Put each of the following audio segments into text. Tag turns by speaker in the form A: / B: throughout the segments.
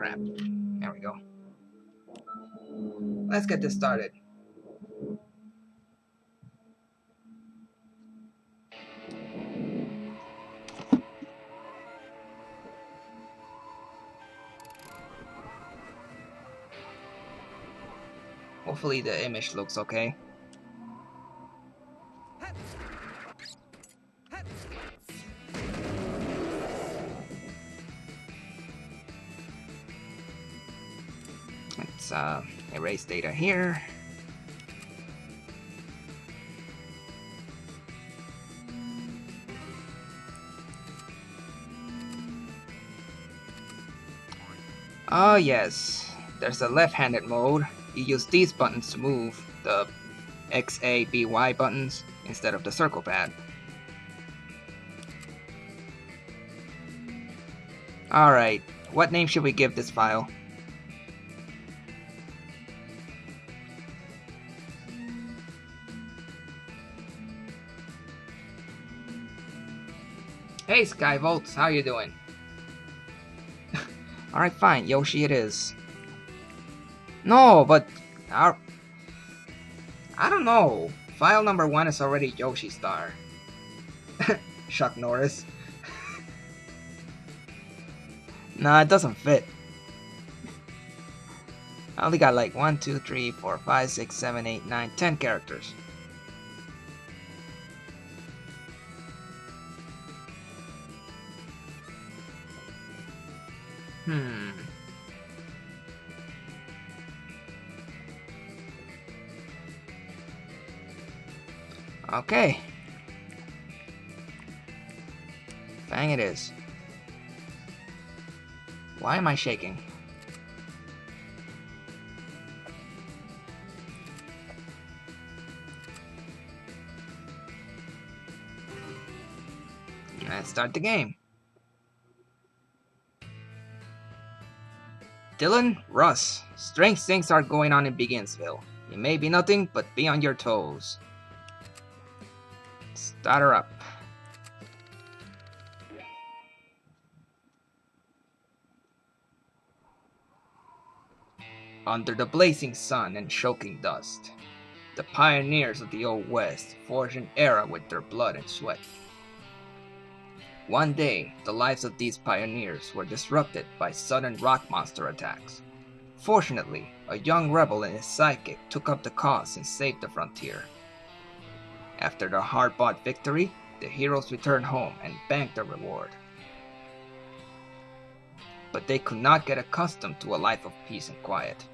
A: crap. There we go. Let's get this started. Hopefully the image looks okay. Let's erase data here. Oh yes, there's a left-handed mode. You use these buttons to move, the X, A, B, Y buttons, instead of the circle pad. Alright, what name should we give this file? Hey Skyvolts, how you doing? Alright, fine, Yoshi it is. No, but I don't know. File number 1 is already Yoshi Star. Chuck Norris. Nah, it doesn't fit. I only got like 1, 2, 3, 4, 5, 6, 7, 8, 9, 10 characters. Okay. Bang it is. Why am I shaking? Let's start the game. Dillon, Russ, strange things are going on in Beginsville. It may be nothing, but be on your toes. Start her up. Under the blazing sun and choking dust, the pioneers of the Old West forged an era with their blood and sweat. One day, the lives of these pioneers were disrupted by sudden rock monster attacks. Fortunately, a young rebel and his sidekick took up the cause and saved the frontier. After the hard-fought victory, the heroes returned home and banked their reward. But they could not get accustomed to a life of peace and quiet.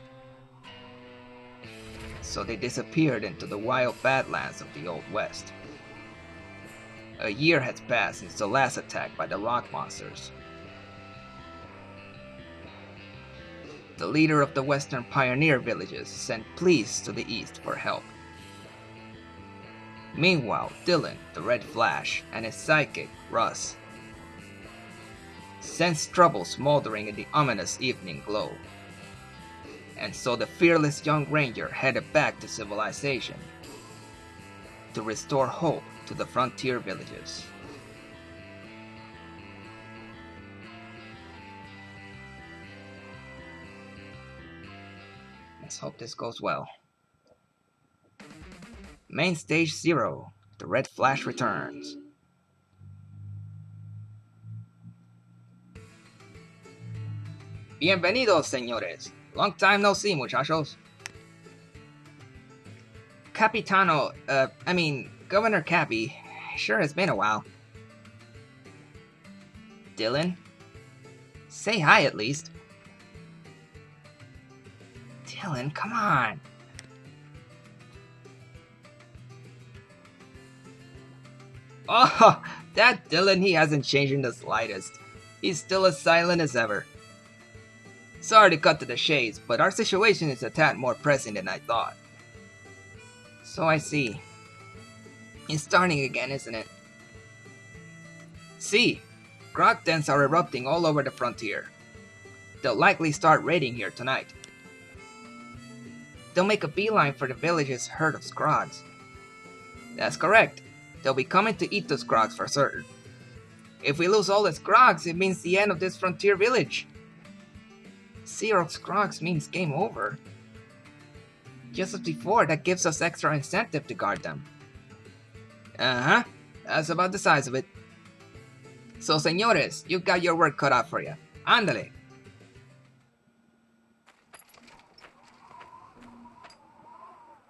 A: So they disappeared into the wild badlands of the Old West. A year has passed since the last attack by the rock monsters. The leader of the western pioneer villages sent pleas to the east for help. Meanwhile, Dillon, the Red Flash, and his sidekick, Russ, sensed trouble smoldering in the ominous evening glow. And so the fearless young ranger headed back to civilization to restore hope to the frontier villages. Let's hope this goes well. Main Stage 0, the Red Flash returns. Bienvenidos, señores. Long time no see, muchachos. Capitano, Governor Cappy. Sure has been a while. Dillon? Say hi at least. Dillon, come on. Oh, that Dillon, he hasn't changed in the slightest. He's still as silent as ever. Sorry to cut to the chase, but our situation is a tad more pressing than I thought. So I see. It's starting again, isn't it? See, grog dens are erupting all over the frontier. They'll likely start raiding here tonight. They'll make a beeline for the village's herd of scrogs. That's correct. They'll be coming to eat those scrogs for certain. If we lose all the scrogs, it means the end of this frontier village. 0 Scrogs means game over. Just as before, that gives us extra incentive to guard them. Uh-huh, that's about the size of it. So, señores, you've got your work cut out for you. Ándale.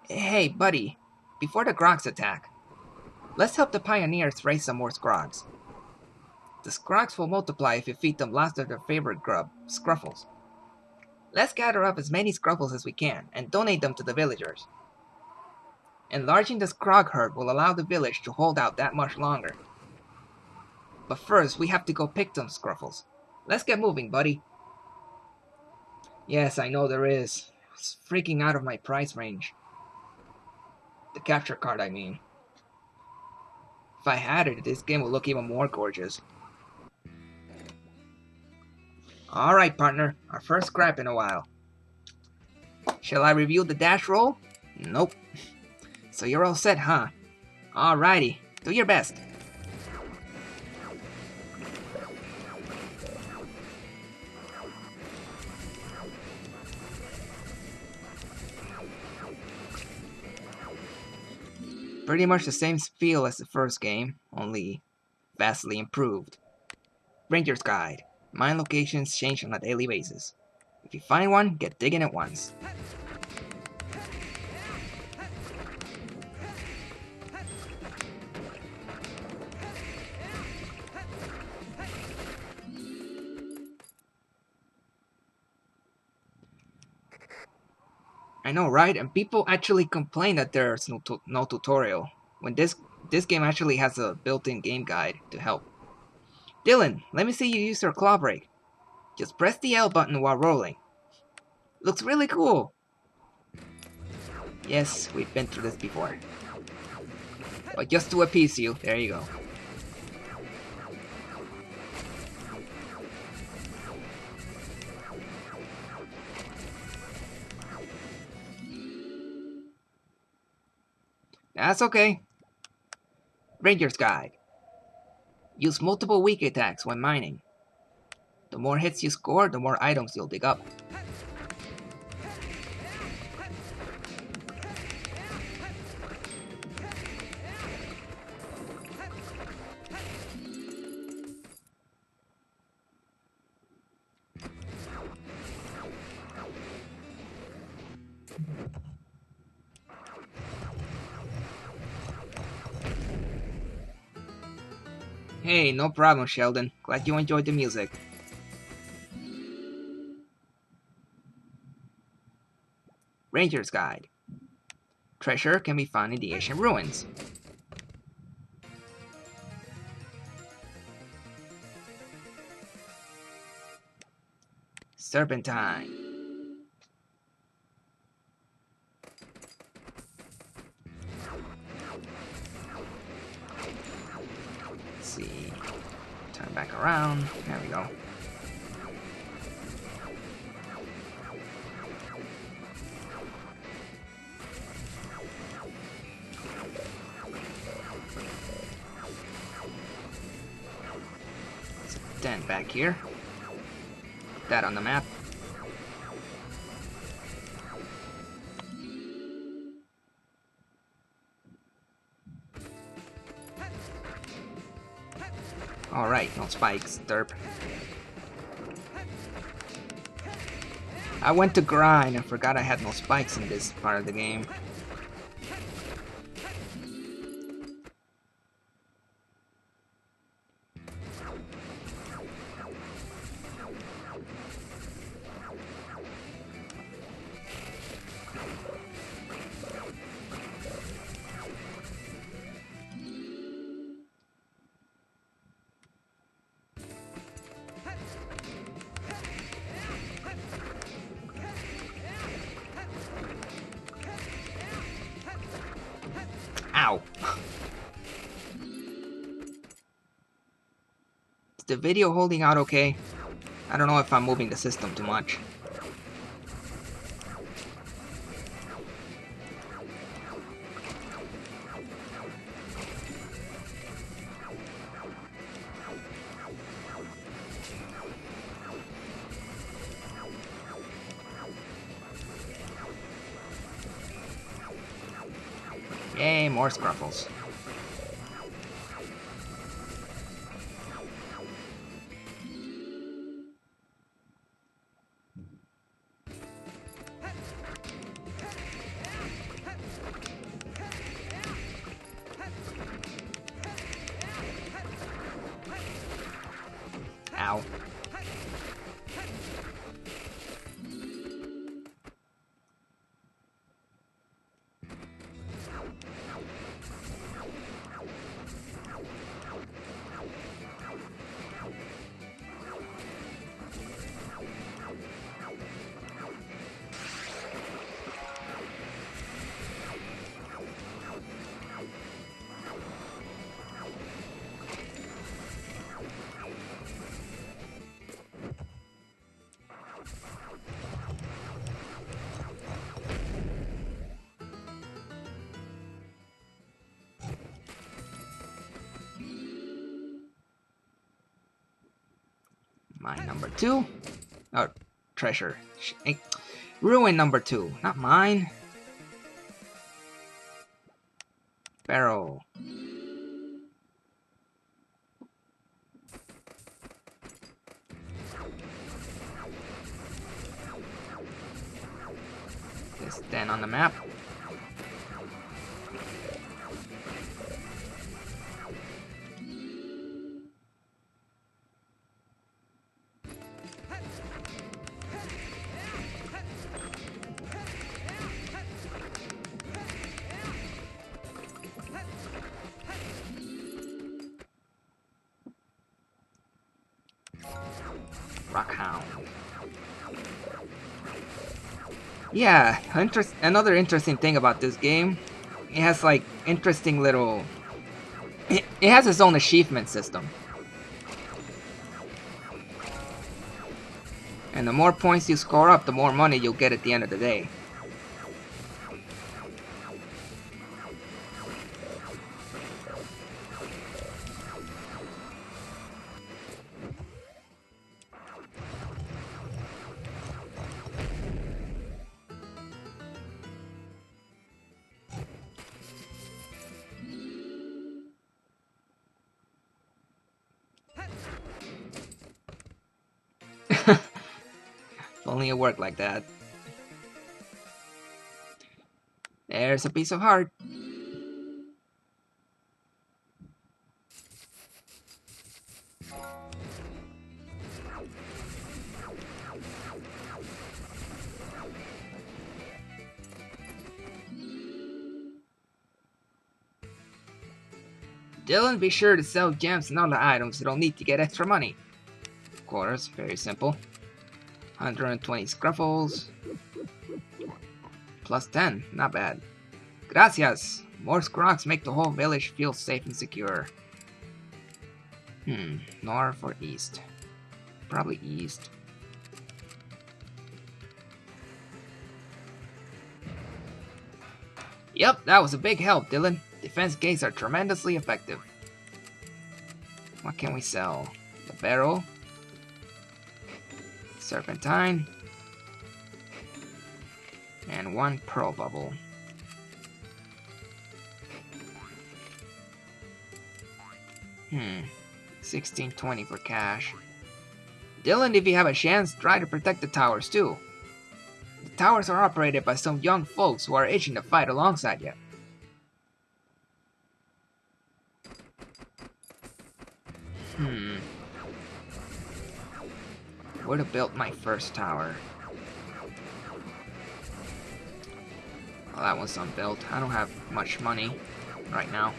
A: Hey, buddy, before the Grogs attack, let's help the pioneers raise some more Scrogs. The Scrogs will multiply if you feed them lots of their favorite grub, Scruffles. Let's gather up as many Scruffles as we can and donate them to the villagers. Enlarging the Scrog herd will allow the village to hold out that much longer. But first, we have to go pick some Scruffles. Let's get moving, buddy. Yes, I know there is. It's freaking out of my price range. The capture card, I mean. If I had it, this game would look even more gorgeous. Alright, partner. Our first scrap in a while. Shall I review the dash roll? Nope. So you're all set, huh? Alrighty. Do your best. Pretty much the same feel as the first game, only vastly improved. Ranger's Guide. Mine locations change on a daily basis. If you find one, get digging at once. I know, right? And people actually complain that there's no tutorial, when this game actually has a built-in game guide to help. Dillon, let me see you use your claw break. Just press the L button while rolling. Looks really cool. Yes, we've been through this before. But just to appease you, there you go. That's okay. Ranger's Guide. Use multiple weak attacks when mining. The more hits you score, the more items you'll dig up. Hey, no problem, Sheldon. Glad you enjoyed the music. Ranger's Guide. Treasure can be found in the ancient ruins. Serpentine. Let's see. Turn back around. There we go. Then back here. Put that on the map. Alright, no spikes, derp. I went to grind and forgot I had no spikes in this part of the game. Ow! Is the video holding out okay? I don't know if I'm moving the system too much. Yay, more scruffles. Ow. Mine number 2. Oh, treasure. Ruin number 2. Not mine. Barrel. This den on the map. Rockhound. Yeah, another interesting thing about this game, it has like interesting little... It has its own achievement system. And the more points you score up, the more money you'll get at the end of the day. If only it worked like that. There's a piece of heart. Dillon, be sure to sell gems and other items that'll need to get extra money. Of course, very simple. 120 scruffles. Plus 10, not bad. Gracias! More scrogs make the whole village feel safe and secure. North or east? Probably east. Yep, that was a big help, Dillon. Defense gates are tremendously effective. What can we sell? The barrel. Serpentine. And 1 pearl bubble. $16.20 for cash. Dillon, if you have a chance, try to protect the towers too. The towers are operated by some young folks who are itching to fight alongside you. Would have built my first tower. Well, that one's unbuilt. I don't have much money right now.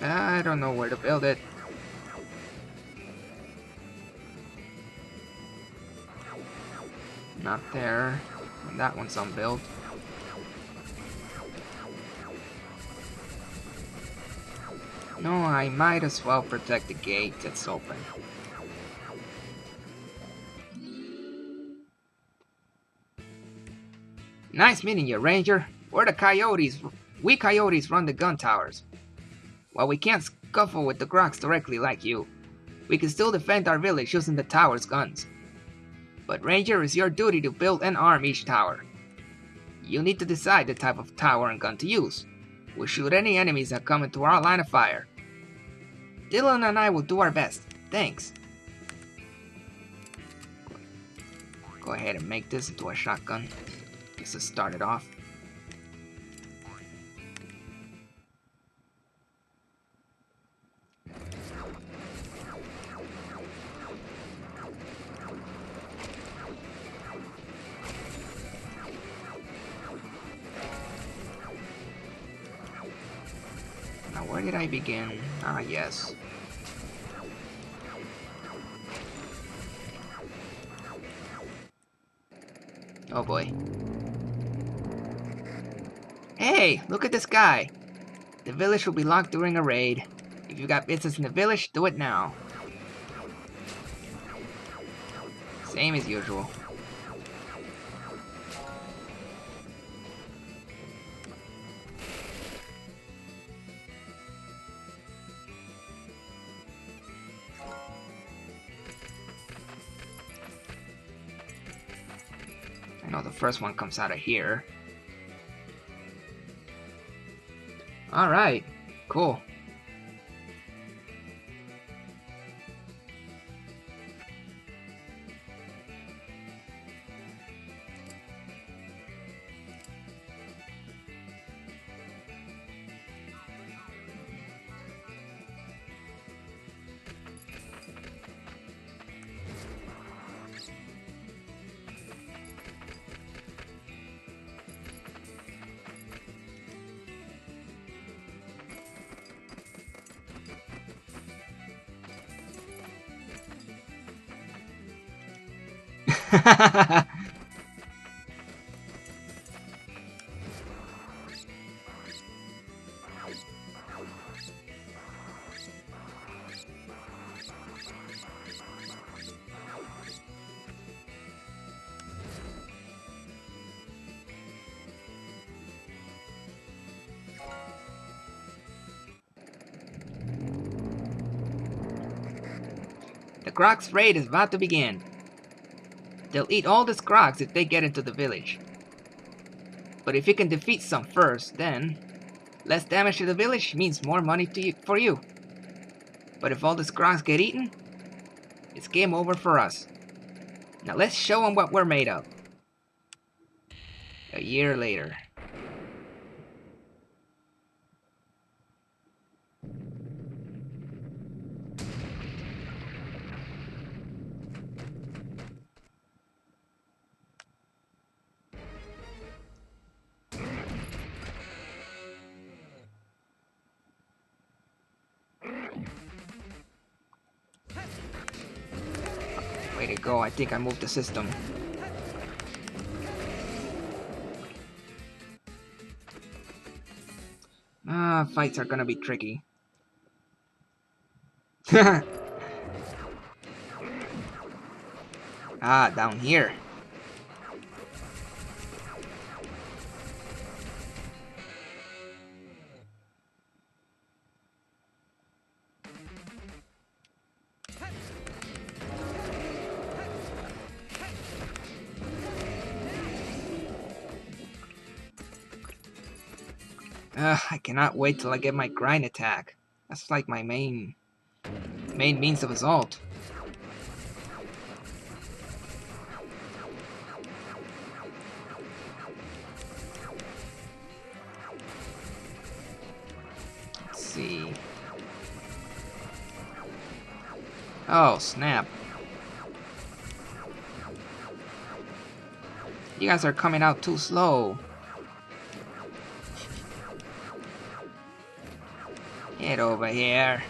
A: I don't know where to build it. Not there. And that one's unbuilt. No, I might as well protect the gate that's open. Nice meeting you, Ranger. We're the Coyotes. We Coyotes run the gun towers. While we can't scuffle with the Groks directly like you, we can still defend our village using the tower's guns. But Ranger, it's your duty to build and arm each tower. You need to decide the type of tower and gun to use. We'll shoot any enemies that come into our line of fire. Dillon and I will do our best. Thanks. Go ahead and make this into a shotgun. Just to start it off. Now where did I begin? Ah, yes. Oh boy. Hey, look at this guy. The village will be locked during a raid. If you got business in the village, do it now. Same as usual. I know the first one comes out of here. Alright, cool. The Grog's raid is about to begin. They'll eat all the Scrogs if they get into the village. But if you can defeat some first, then less damage to the village means more money for you. But if all the Scrogs get eaten, it's game over for us. Now let's show them what we're made of. A year later. Way to go, I think I moved the system. Fights are gonna be tricky. Ah, down here. I cannot wait till I get my grind attack. That's like my main means of assault. Let's see. Oh, snap. You guys are coming out too slow. Get over here.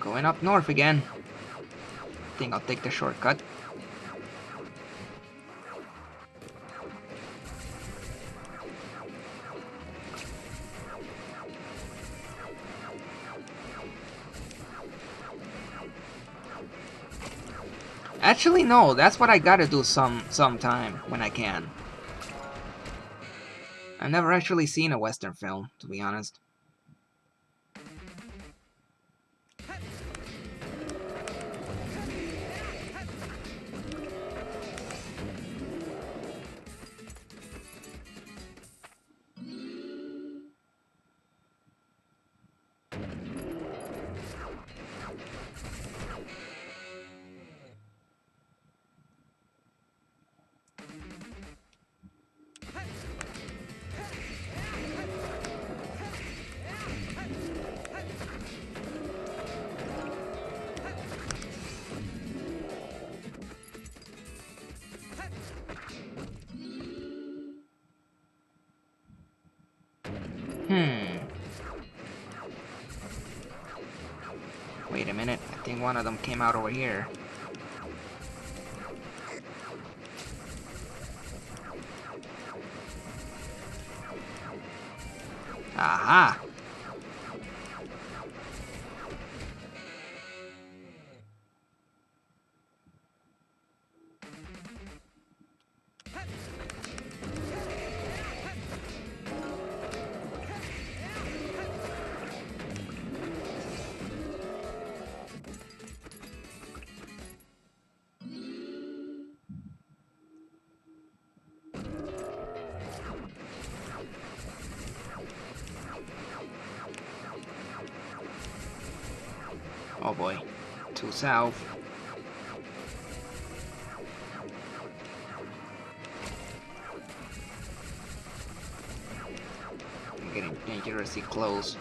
A: Going up north again. Think I'll take the shortcut. Actually, no, that's what I gotta do sometime when I can. I've never actually seen a Western film, to be honest. Wait a minute, I think one of them came out over here. Aha! Oh boy, too south. I'm getting dangerously close.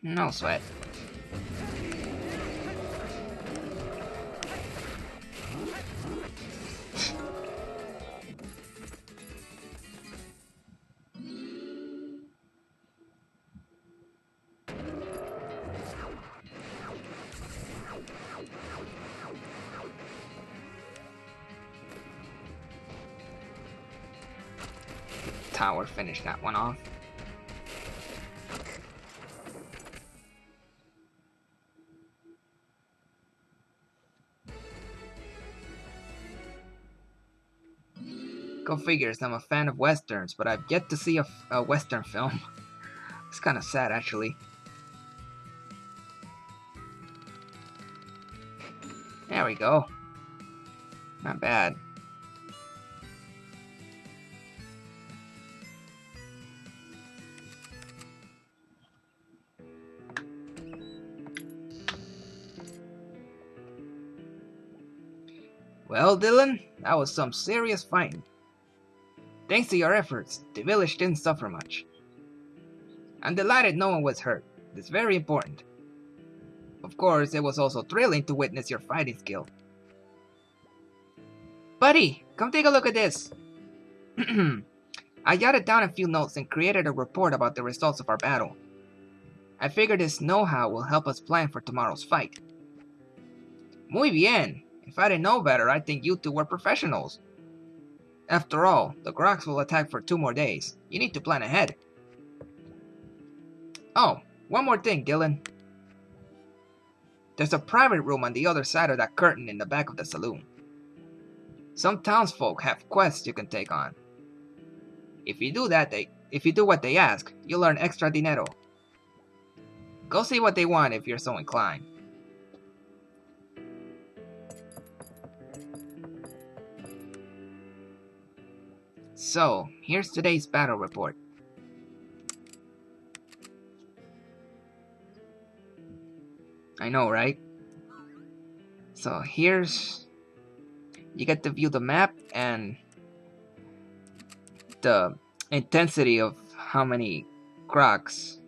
A: No sweat. Tower finished that one off. Go figures, I'm a fan of westerns, but I've yet to see a western film. It's kind of sad, actually. There we go. Not bad. Well, Dillon, that was some serious fighting. Thanks to your efforts, the village didn't suffer much. I'm delighted no one was hurt. It's very important. Of course, it was also thrilling to witness your fighting skill. Buddy, come take a look at this. I jotted down a few notes and created a report about the results of our battle. I figured this know-how will help us plan for tomorrow's fight. Muy bien. If I didn't know better, I'd think you two were professionals. After all, the Grox will attack for 2 more days. You need to plan ahead. Oh, one more thing, Dillon. There's a private room on the other side of that curtain in the back of the saloon. Some townsfolk have quests you can take on. If you do what they ask, you'll earn extra dinero. Go see what they want if you're so inclined. So, here's today's battle report. I know, right? So here's... You get to view the map and the intensity of how many Crocs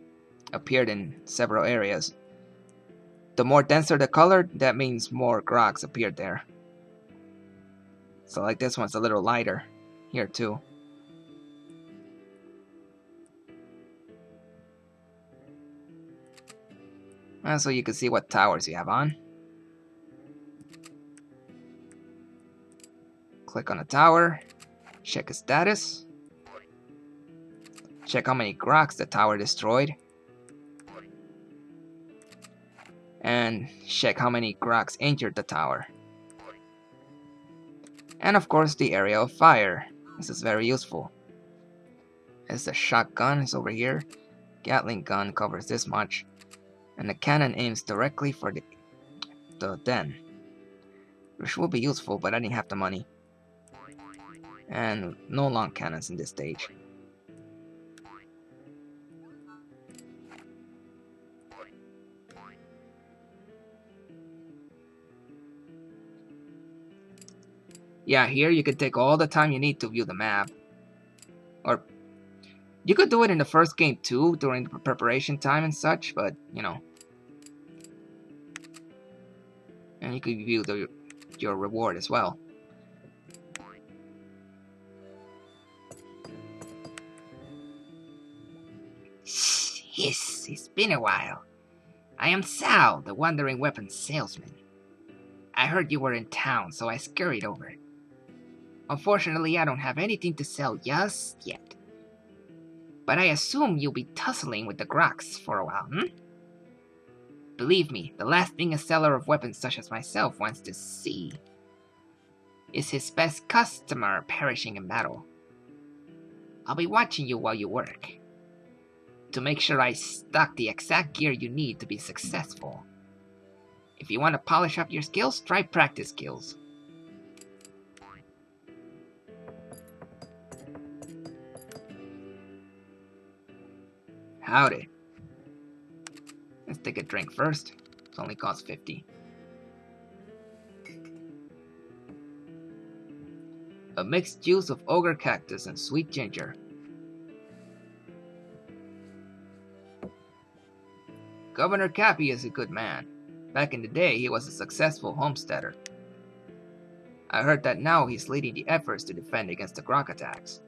A: appeared in several areas. The more denser the color, that means more grogs appear there. So like this one's a little lighter. Here too. And so you can see what towers you have on. Click on a tower. Check its status. Check how many grogs the tower destroyed. And check how many grogs injured the tower. And of course the area of fire. This is very useful. As the shotgun is over here. Gatling gun covers this much. And the cannon aims directly for the den. Which will be useful, but I didn't have the money. And no long cannons in this stage. Yeah, here you can take all the time you need to view the map. Or you could do it in the first game too, during the preparation time and such, but you know. And you could view your reward as well. Yes, it's been a while. I am Sal, the wandering weapons salesman. I heard you were in town, so I scurried over. Unfortunately, I don't have anything to sell just yet. But I assume you'll be tussling with the grogs for a while, hmm? Believe me, the last thing a seller of weapons such as myself wants to see is his best customer perishing in battle. I'll be watching you while you work, to make sure I stock the exact gear you need to be successful. If you want to polish up your skills, try practice skills. Howdy. Let's take a drink first. It only costs 50. A mixed juice of ogre cactus and sweet ginger. Governor Cappy is a good man. Back in the day, he was a successful homesteader. I heard that now he's leading the efforts to defend against the grog attacks.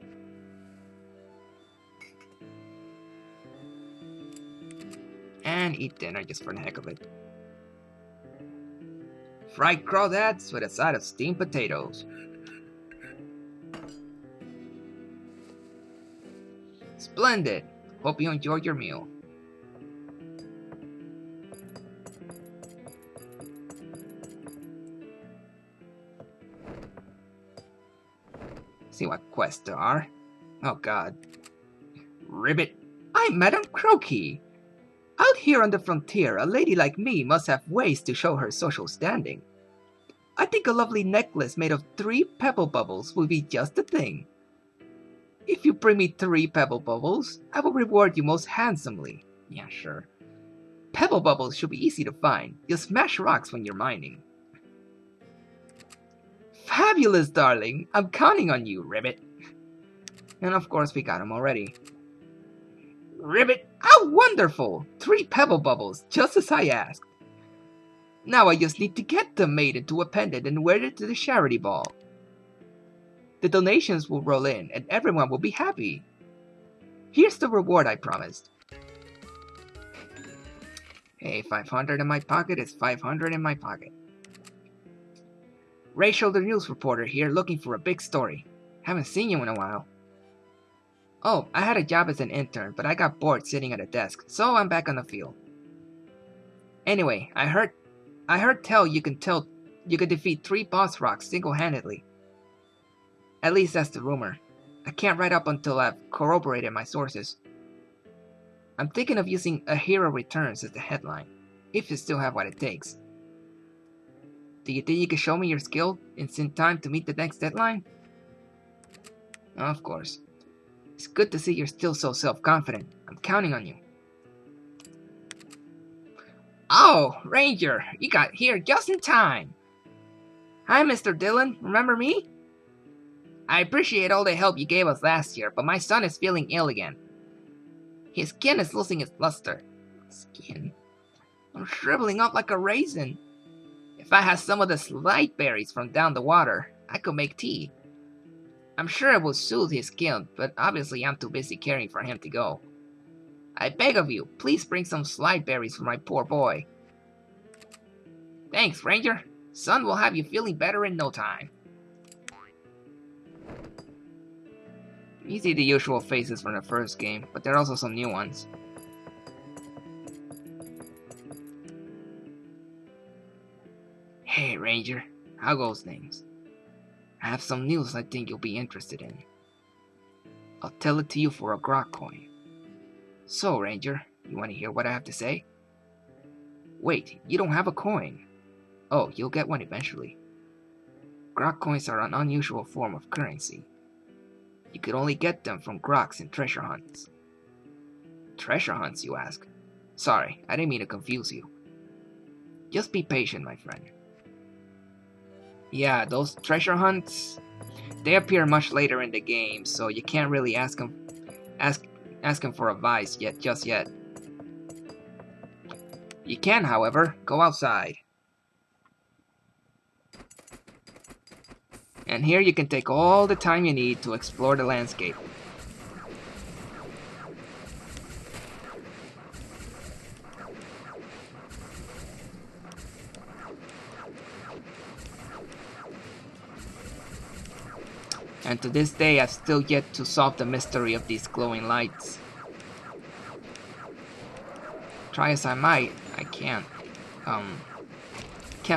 A: And eat dinner just for the heck of it. Fried crawdads with a side of steamed potatoes. Splendid! Hope you enjoyed your meal. See what quests there are. Oh god. Ribbit! I'm Madame Croaky! Out here on the frontier, a lady like me must have ways to show her social standing. I think a lovely necklace made of 3 pebble bubbles will be just the thing. If you bring me 3 pebble bubbles, I will reward you most handsomely. Yeah, sure. Pebble bubbles should be easy to find. You'll smash rocks when you're mining. Fabulous, darling! I'm counting on you, Ribbit. And of course we got him already. Ribbit, how wonderful! 3 pebble bubbles, just as I asked. Now I just need to get them made into a pendant and wear it to the charity ball. The donations will roll in and everyone will be happy. Here's the reward I promised. Hey, 500 in my pocket is 500 in my pocket. Rachel, the news reporter here, looking for a big story. Haven't seen you in a while. Oh, I had a job as an intern, but I got bored sitting at a desk, so I'm back on the field. Anyway, I heard tell you can defeat 3 boss rocks single-handedly. At least that's the rumor. I can't write up until I've corroborated my sources. I'm thinking of using A Hero Returns as the headline, if you still have what it takes. Do you think you can show me your skill in time to meet the next deadline? Of course. It's good to see you're still so self-confident. I'm counting on you. Oh, Ranger, you got here just in time. Hi, Mr. Dillon. Remember me? I appreciate all the help you gave us last year, but my son is feeling ill again. His skin is losing its luster. Skin? I'm shriveling up like a raisin. If I had some of the slide berries from down the water, I could make tea. I'm sure it will soothe his skin, but obviously I'm too busy caring for him to go. I beg of you, please bring some slide berries for my poor boy. Thanks, Ranger. Sun will have you feeling better in no time. You see the usual faces from the first game, but there are also some new ones. Hey, Ranger. How goes things? I have some news I think you'll be interested in. I'll tell it to you for a grok coin. So, Ranger, you want to hear what I have to say? Wait, you don't have a coin. Oh, you'll get one eventually. Grok coins are an unusual form of currency. You could only get them from groks in treasure hunts. Treasure hunts, you ask? Sorry, I didn't mean to confuse you. Just be patient, my friend. Yeah, those treasure hunts, they appear much later in the game, so you can't really ask him for advice just yet. You can, however, go outside. And here you can take all the time you need to explore the landscape. And to this day, I've still yet to solve the mystery of these glowing lights. Try as I might, I can't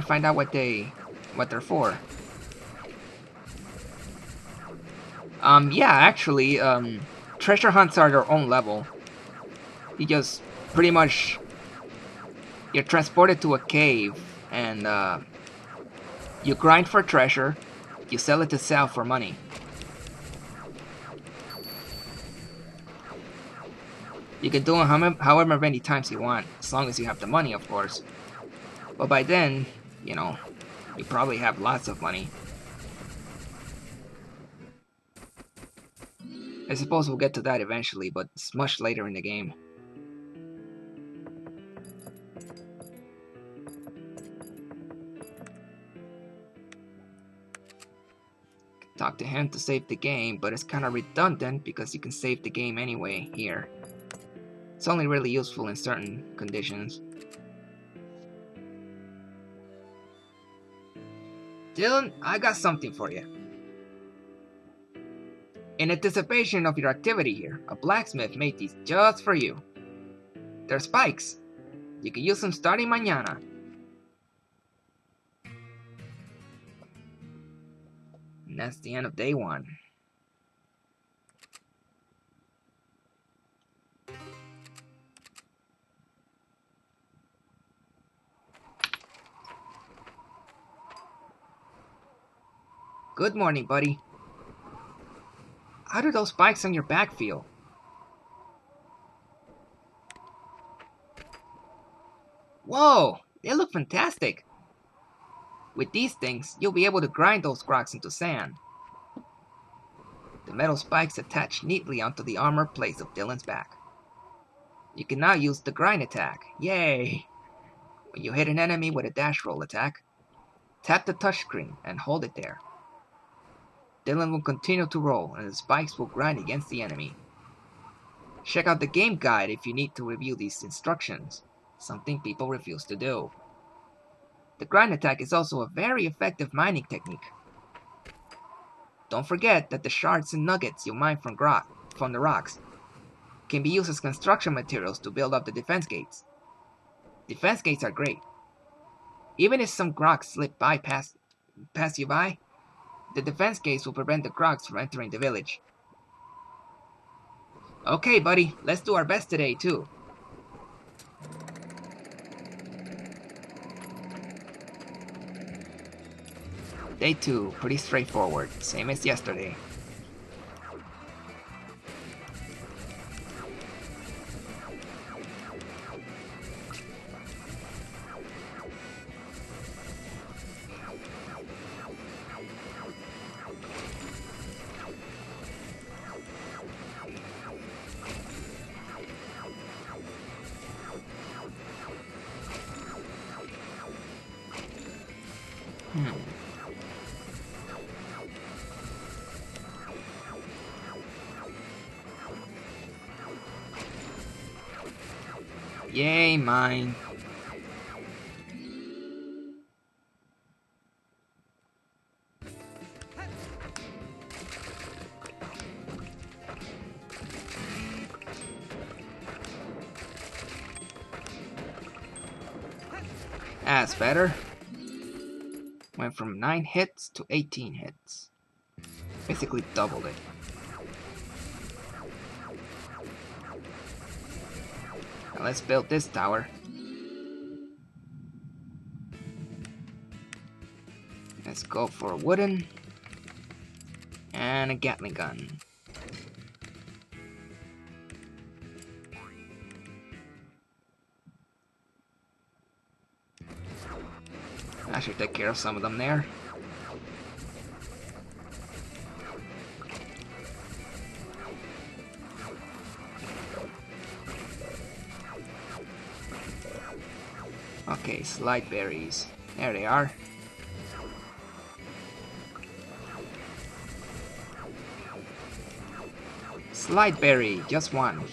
A: find out what they're for. Yeah, actually, treasure hunts are their own level. You just pretty much, you're transported to a cave and you grind for treasure, you sell it to sell for money. You can do them however many times you want, as long as you have the money, of course. But by then, you know, you probably have lots of money. I suppose we'll get to that eventually, but it's much later in the game. Talk to him to save the game, but it's kind of redundant because you can save the game anyway here. It's only really useful in certain conditions. Dillon, I got something for you. In anticipation of your activity here, a blacksmith made these just for you. They're spikes. You can use them starting mañana. And that's the end of day 1. Good morning, buddy. How do those spikes on your back feel? Whoa, they look fantastic. With these things, you'll be able to grind those groks into sand. The metal spikes attach neatly onto the armor plates of Dillon's back. You can now use the grind attack. Yay! When you hit an enemy with a dash roll attack, tap the touchscreen and hold it there. Dillon will continue to roll and the spikes will grind against the enemy. Check out the game guide if you need to review these instructions, something people refuse to do. The grind attack is also a very effective mining technique. Don't forget that the shards and nuggets you mine from the rocks can be used as construction materials to build up the defense gates. Defense gates are great. Even if some groks slip past you by, the defense gates will prevent the groks from entering the village. Okay, buddy, let's do our best today, too. Day 2, pretty straightforward, same as yesterday. Yay, mine. That's better. Went from 9 hits to 18 hits. Basically doubled it. Now let's build this tower. Let's go for a wooden and a Gatling gun. I should take care of some of them there. Okay, slide berries. There they are. Slide berry, just one.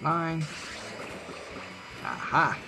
A: Line. Aha.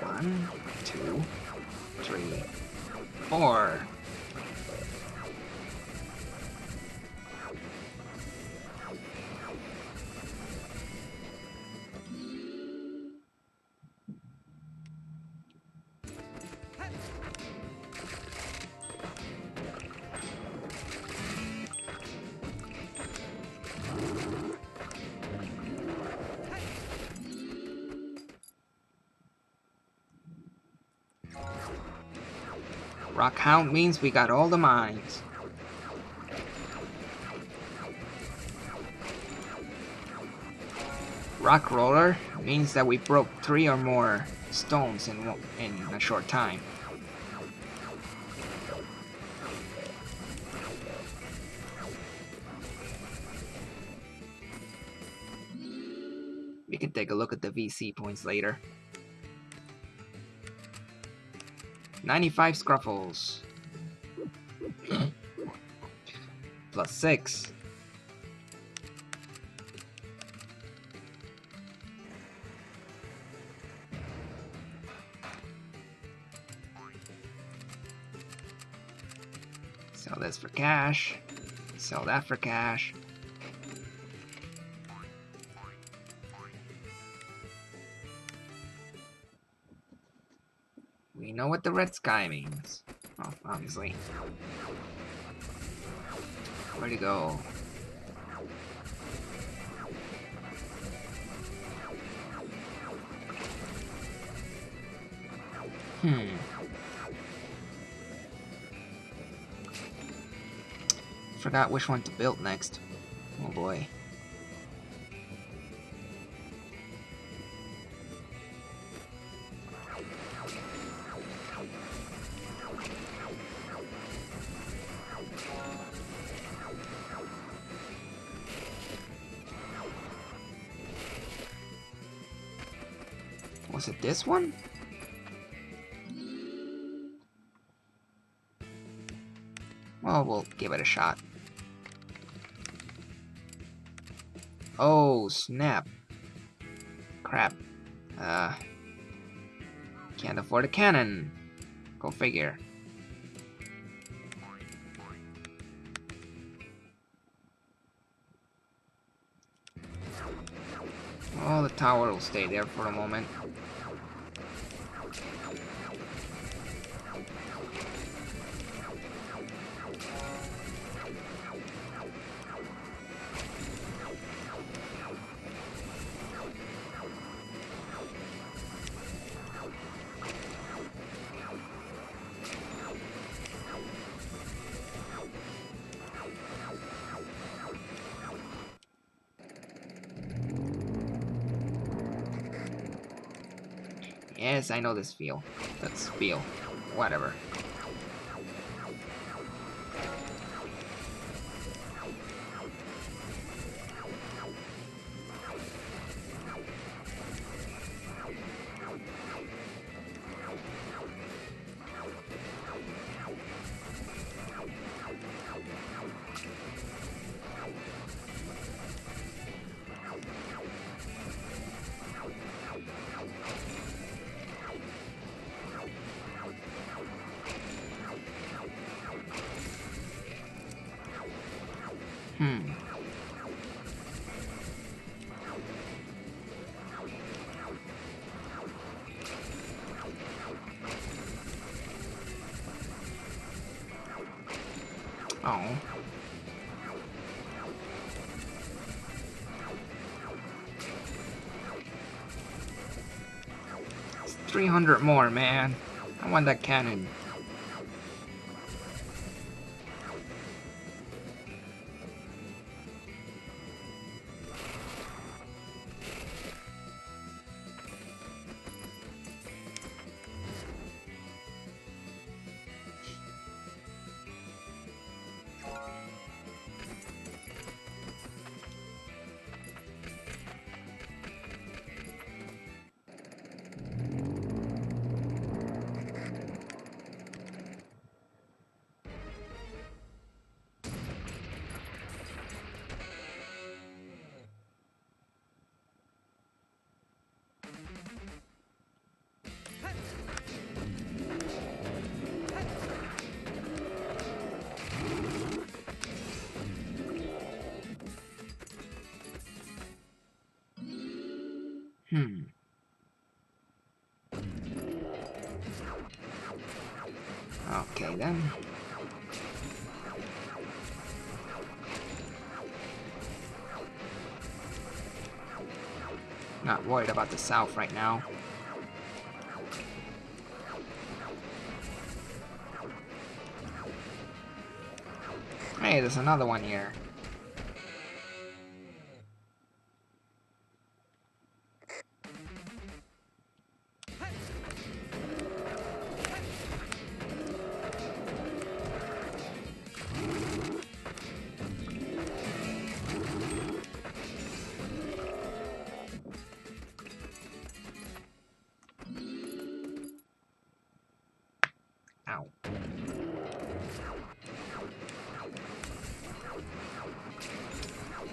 A: One, two, three, four. Rock Hound means we got all the mines. Rock Roller means that we broke 3 or more stones in a short time. We can take a look at the VC points later. 95 Scruffles. Plus 6. Sell this for cash. Sell that for cash. We know what the red sky means. Oh, obviously. Where'd he go? Forgot which one to build next. Oh boy. Was it this one? Well, we'll give it a shot. Oh, snap. Crap. Can't afford a cannon. Go figure. Well, the tower will stay there for a moment. Yes, I know this feel. That's feel. Whatever. Oh. It's 300 more, man. I want that cannon. Okay then. Not worried about the south right now. Hey, there's another one here. Ow.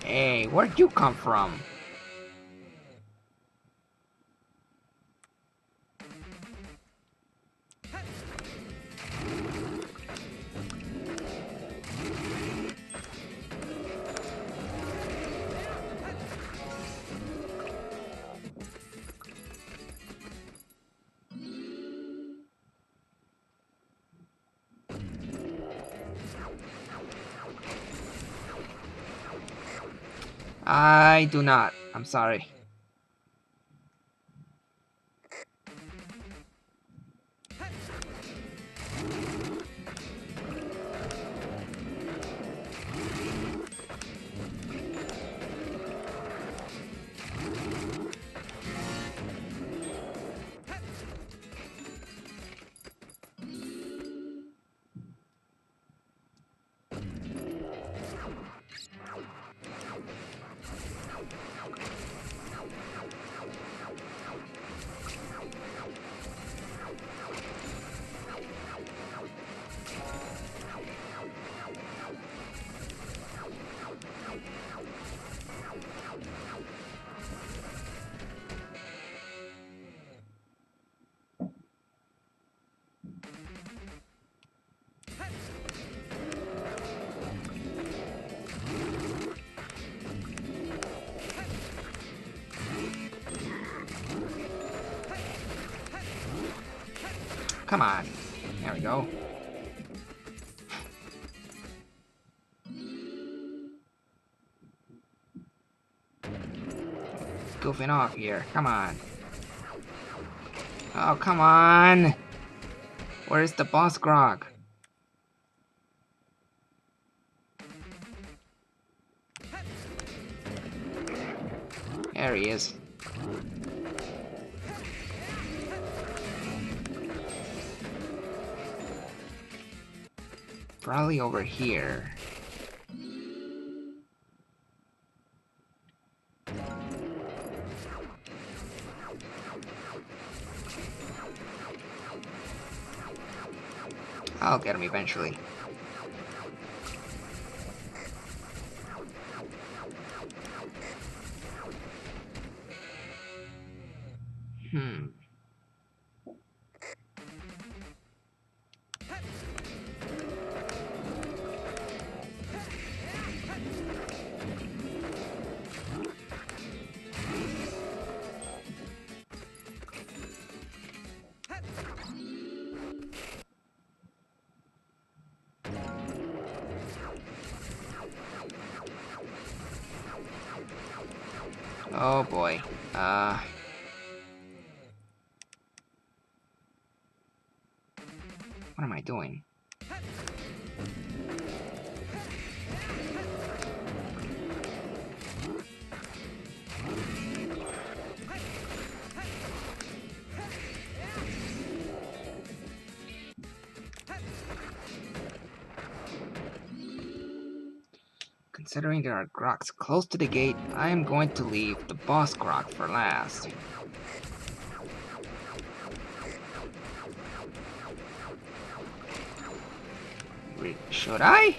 A: Hey, where'd you come from? I do not. I'm sorry. Come on. There we go. Goofing off here. Come on. Oh, come on. Where's the boss grog? There he is. Probably over here. I'll get him eventually. Oh boy. What am I doing? Considering there are grogs close to the gate, I am going to leave the boss grog for last. Should I?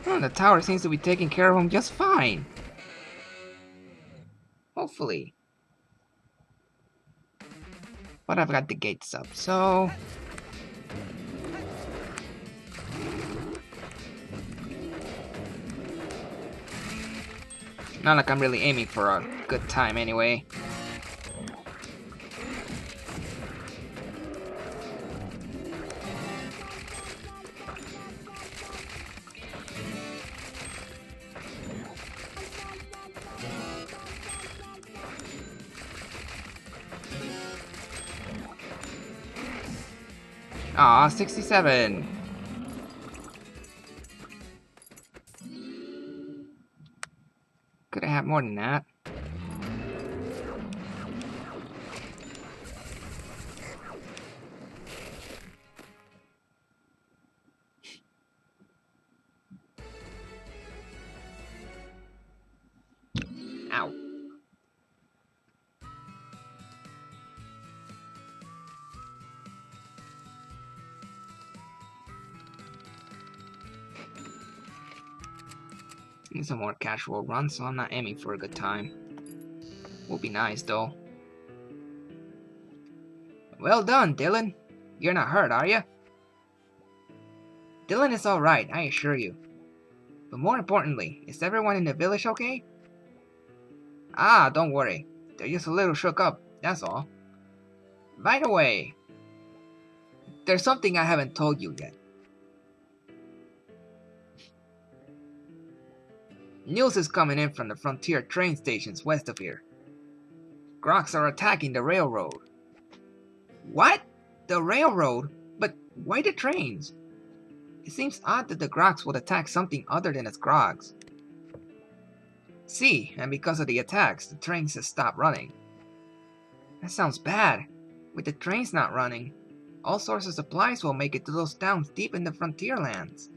A: Oh, the tower seems to be taking care of him just fine. Hopefully. But I've got the gates up, so... Not like I'm really aiming for a good time anyway. Aw, 67. Could have had more than that. Ow. Need some more casual runs, so I'm not aiming for a good time. Would be nice, though. Well done, Dillon. You're not hurt, are you? Dillon is alright, I assure you. But more importantly, is everyone in the village okay? Ah, don't worry. They're just a little shook up, that's all. By the way, there's something I haven't told you yet. News is coming in from the frontier train stations west of here. Groks are attacking the railroad. What? The railroad? But why the trains? It seems odd that the Groks would attack something other than its Grogs. See, and because of the attacks, the trains have stopped running. That sounds bad. With the trains not running, all sorts of supplies will make it to those towns deep in the frontier lands.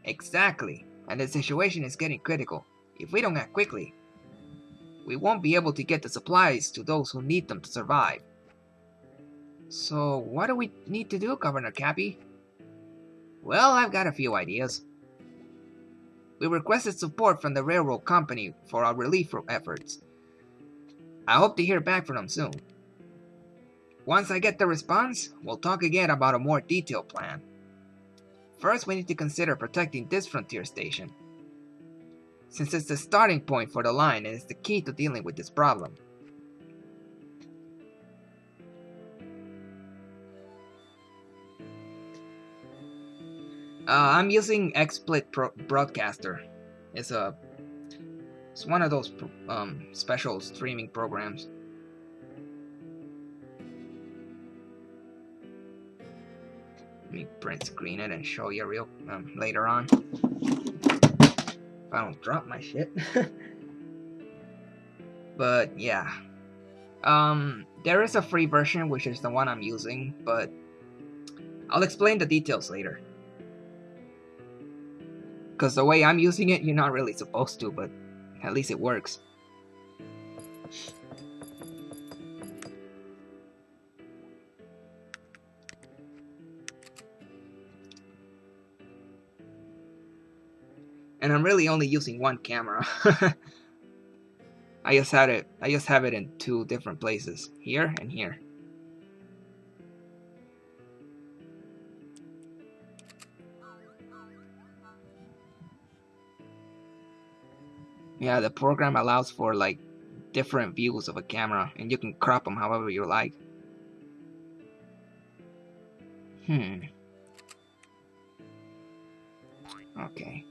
A: Exactly, and the situation is getting critical. If we don't act quickly, we won't be able to get the supplies to those who need them to survive. So, what do we need to do, Governor Cappy? Well, I've got a few ideas. We requested support from the railroad company for our relief efforts. I hope to hear back from them soon. Once I get the response, we'll talk again about a more detailed plan. First, we need to consider protecting this frontier station, since it's the starting point for the line and it's the key to dealing with this problem. I'm using XSplit Broadcaster. It's one of those special streaming programs. Let me print screen it and show you real later on. If I don't drop my shit. But yeah, there is a free version, which is the one I'm using, but I'll explain the details later. Because the way I'm using it, you're not really supposed to, but at least it works. And I'm really only using one camera. I just have it in two different places, here and here. Yeah, the program allows for like different views of a camera, and you can crop them however you like. Okay.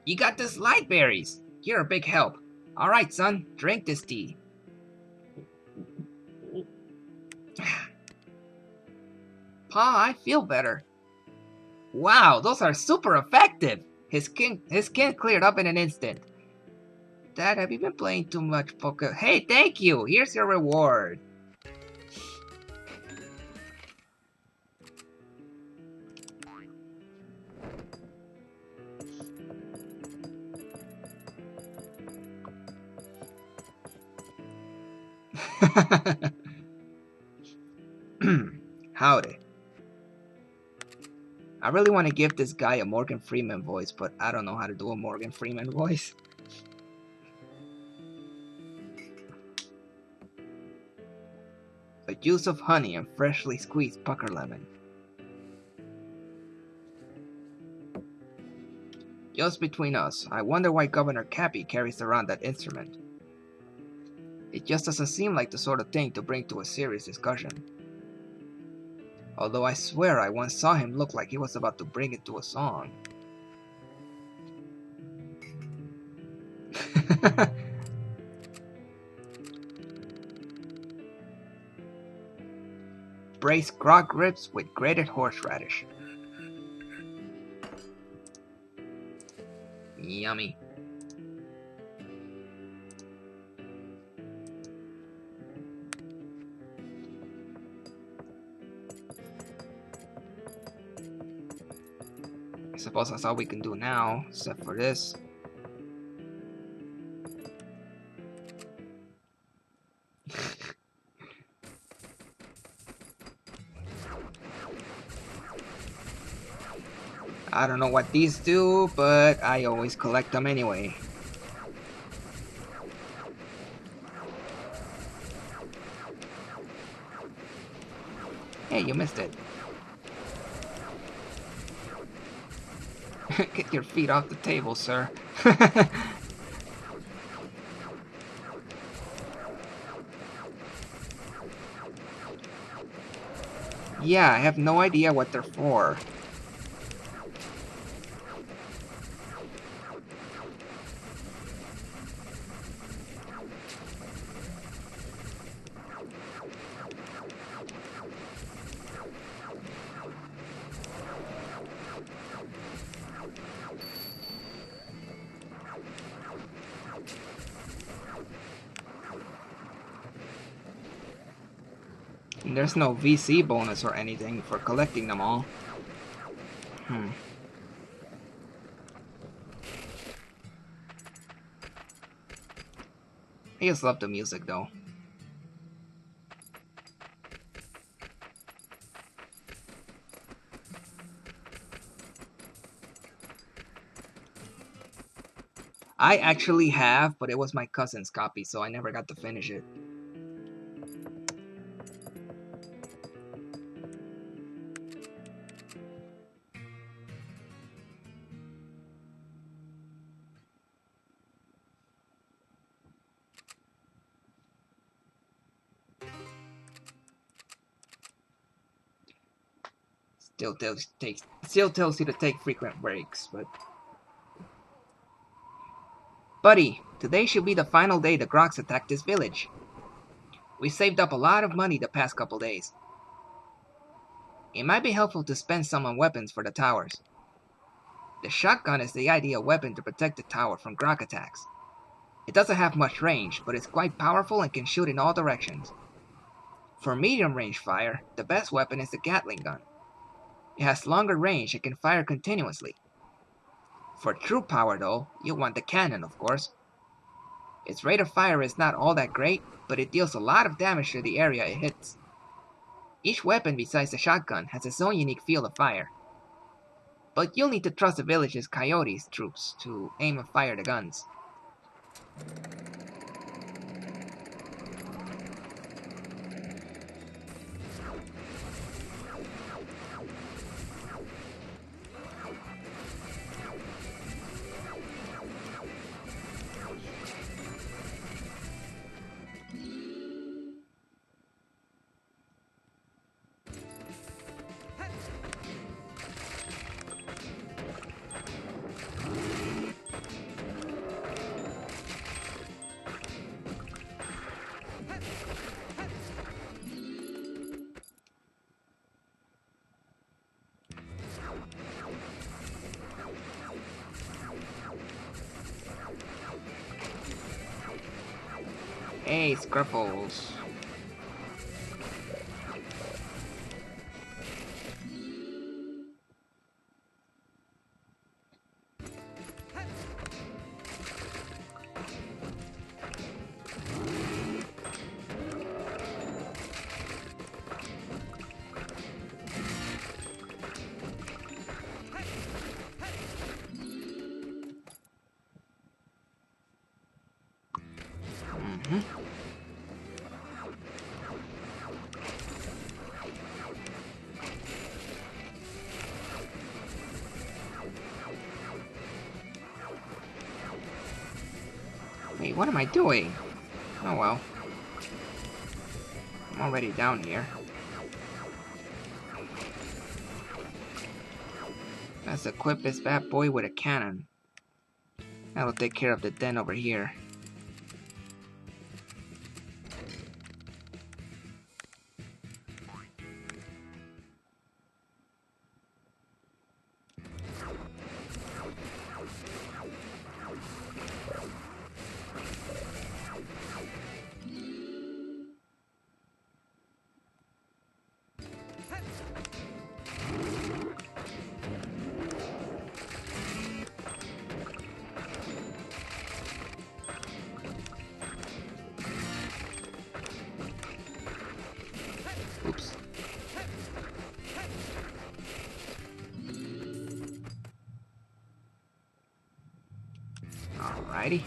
A: You got this light berries. You're a big help. Alright, son, drink this tea. Pa, I feel better. Wow, those are super effective. His skin cleared up in an instant. Dad, have you been playing too much poker? Hey, thank you. Here's your reward. Howdy. I really want to give this guy a Morgan Freeman voice, but I don't know how to do a Morgan Freeman voice. A juice of honey and freshly squeezed pucker lemon. Just between us, I wonder why Governor Cappy carries around that instrument. It just doesn't seem like the sort of thing to bring to a serious discussion. Although I swear I once saw him look like he was about to bring it to a song. Braised grog ribs with grated horseradish. Yummy. I suppose that's all we can do now, except for this. I don't know what these do, but I always collect them anyway. Hey, you missed it. Get your feet off the table, sir. Yeah, I have no idea what they're for. And there's no VC bonus or anything for collecting them all. I just love the music though. I actually have, but it was my cousin's copy, so I never got to finish it. Still tells you to take frequent breaks, but... Buddy, today should be the final day the Groks attacked this village. We saved up a lot of money the past couple days. It might be helpful to spend some on weapons for the towers. The shotgun is the ideal weapon to protect the tower from Grok attacks. It doesn't have much range, but it's quite powerful and can shoot in all directions. For medium range fire, the best weapon is the Gatling gun. It has longer range and can fire continuously. For true power though, you'll want the cannon, of course. Its rate of fire is not all that great, but it deals a lot of damage to the area it hits. Each weapon besides the shotgun has its own unique field of fire. But you'll need to trust the village's coyotes troops to aim and fire the guns. Hey, Scruffles. Wait, what am I doing? Oh well. I'm already down here. Let's equip this bad boy with a cannon. That'll take care of the den over here. Oops. Alrighty.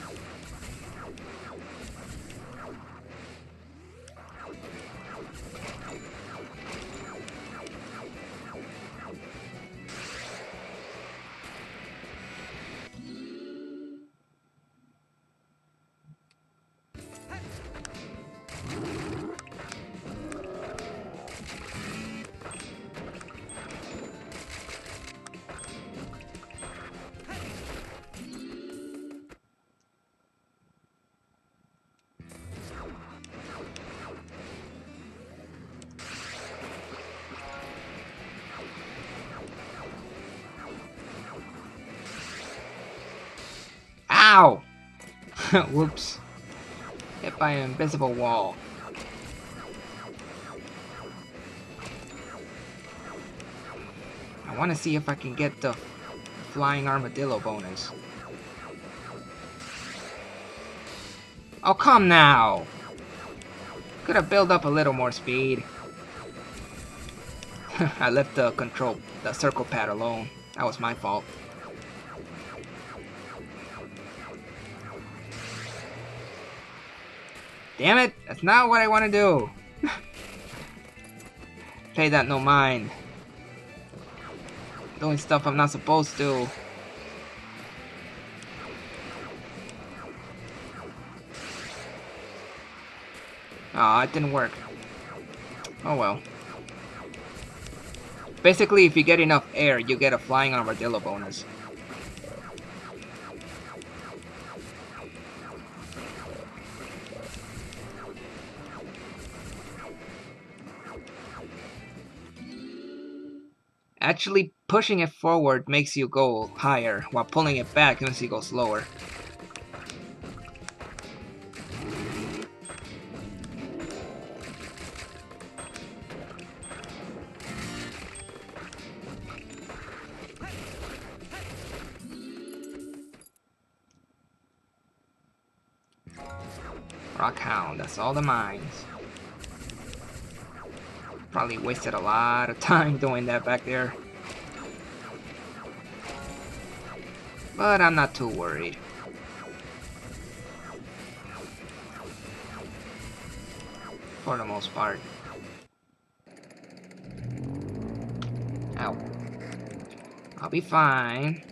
A: Ow! Whoops. Hit by an invisible wall. I want to see if I can get the flying armadillo bonus. Oh, come now! Could have built up a little more speed. I left the circle pad alone. That was my fault. Damn it! That's not what I want to do! Pay that no mind. Doing stuff I'm not supposed to. Aw, it didn't work. Oh well. Basically, if you get enough air, you get a flying armadillo bonus. Actually, pushing it forward makes you go higher, while pulling it back makes you go slower. Rockhound, that's all the mines. Probably wasted a lot of time doing that back there. But I'm not too worried. For the most part. Ow. I'll be fine.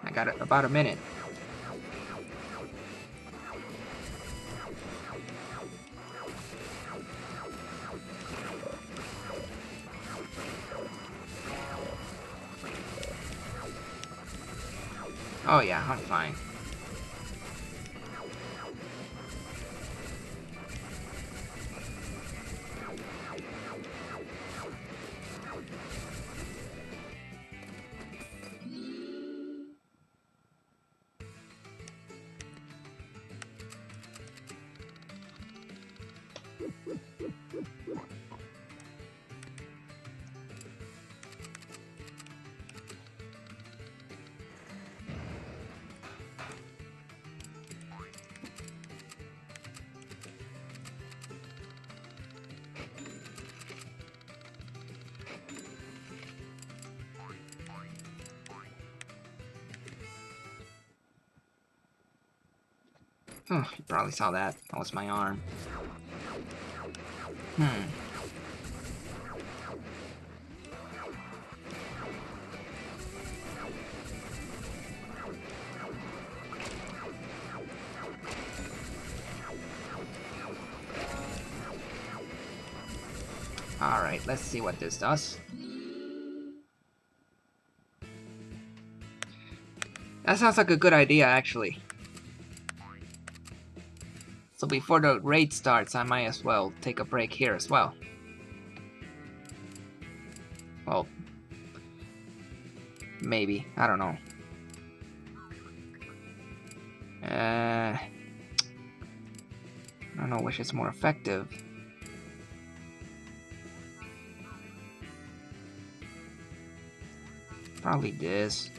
A: I got about a minute. Oh yeah, I'm fine. Oh, you probably saw that. That was my arm. Alright, let's see what this does. That sounds like a good idea, actually. So before the raid starts, I might as well take a break here as well. Well, maybe. I don't know. I don't know which is more effective. Probably this.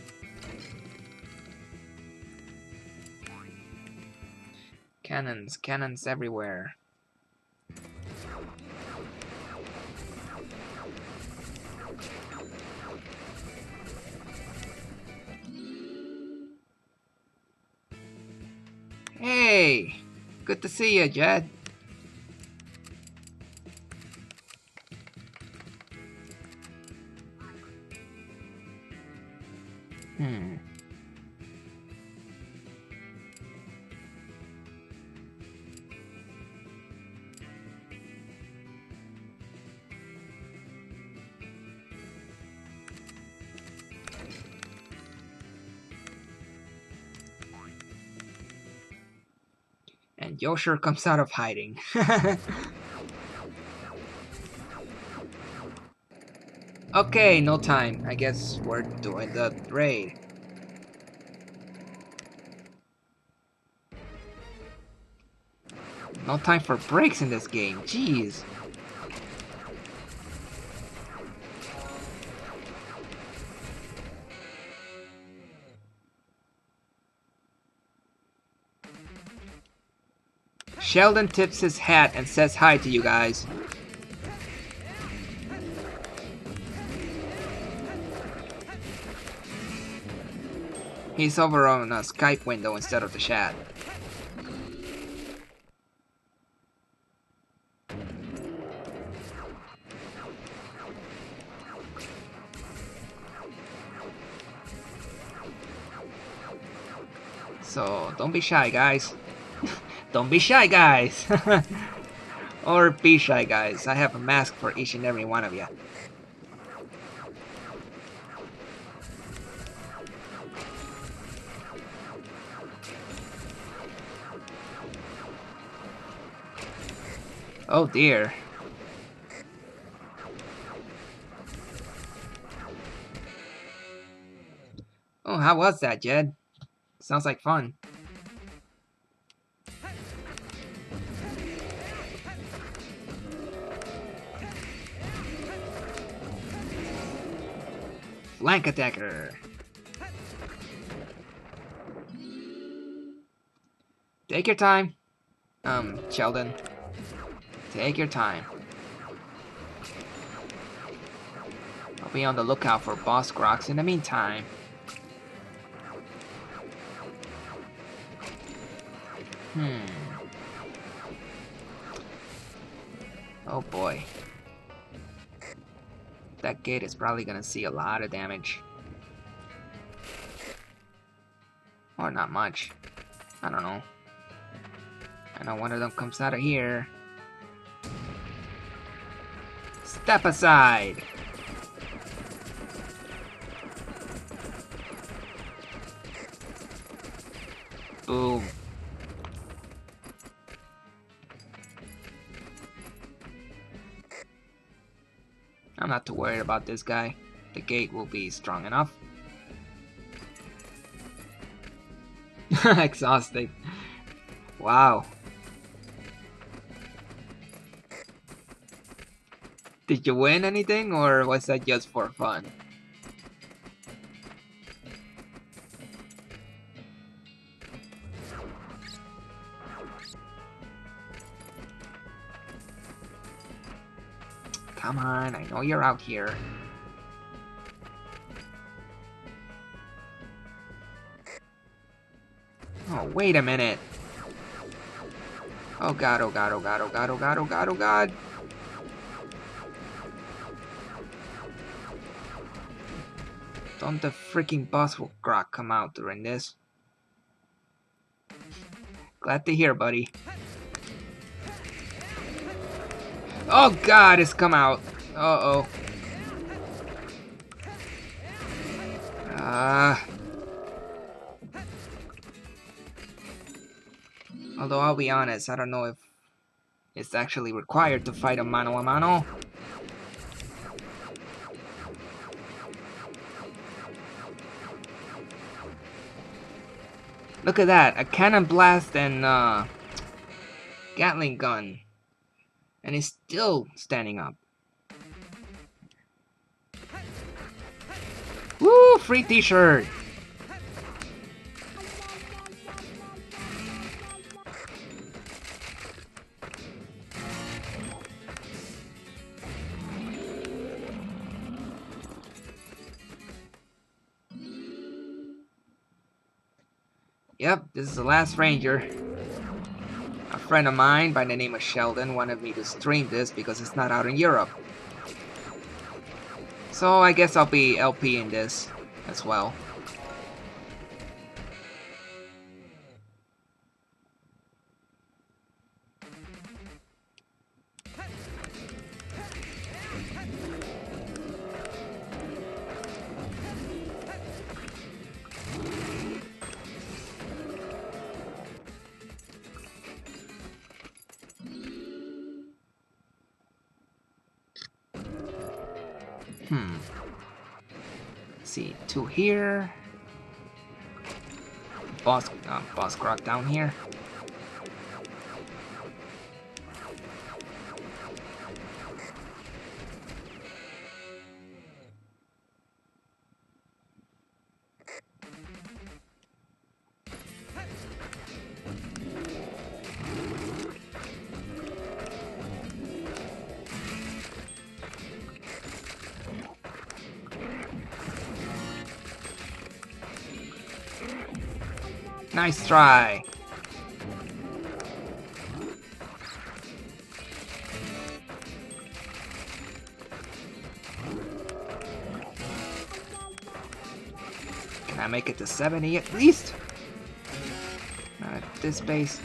A: Cannons, cannons everywhere. Hey! Good to see you, Jed. And Yosher comes out of hiding. Okay, no time. I guess we're doing the raid. No time for breaks in this game. Jeez. Sheldon tips his hat and says hi to you guys. He's over on a Skype window instead of the chat. So, don't be shy, guys. Don't be shy, guys! Or be shy, guys. I have a mask for each and every one of you. Oh dear. Oh, how was that, Jed? Sounds like fun. Flank attacker. Take your time. Sheldon. Take your time. I'll be on the lookout for boss crocs in the meantime. Oh boy. That gate is probably gonna see a lot of damage. Or not much. I don't know. I know one of them comes out of here. Step aside! Boom. I'm not too worried about this guy. The gate will be strong enough. Exhausting. Wow. Did you win anything, or was that just for fun? Come on, I know you're out here. Oh, wait a minute. Oh god, oh god, oh god, oh god, oh god, oh god, oh god. Don't the freaking boss croc come out during this. Glad to hear, buddy. Oh god, it's come out. Uh-oh. Although I'll be honest, I don't know if it's actually required to fight a mano a mano. Look at that, a cannon blast and Gatling gun. And he's still standing up. Woo! Free t-shirt! Yep, this is the last ranger. A friend of mine by the name of Sheldon wanted me to stream this because it's not out in Europe. So I guess I'll be LP in this as well. Let's see, 2 here. Boss croc down here. Nice try. Can I make it to 70 at least? Not at this pace.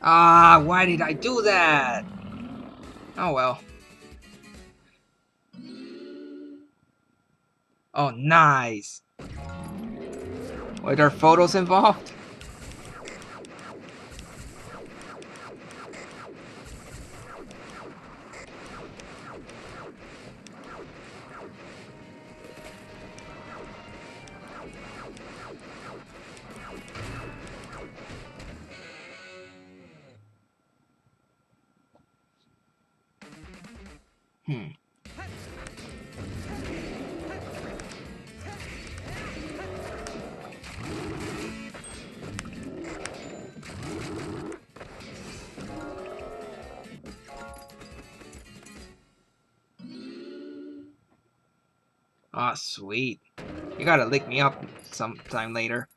A: Ah, why did I do that? Oh well. Oh, nice. Were there photos involved? Ah, sweet. You gotta lick me up sometime later.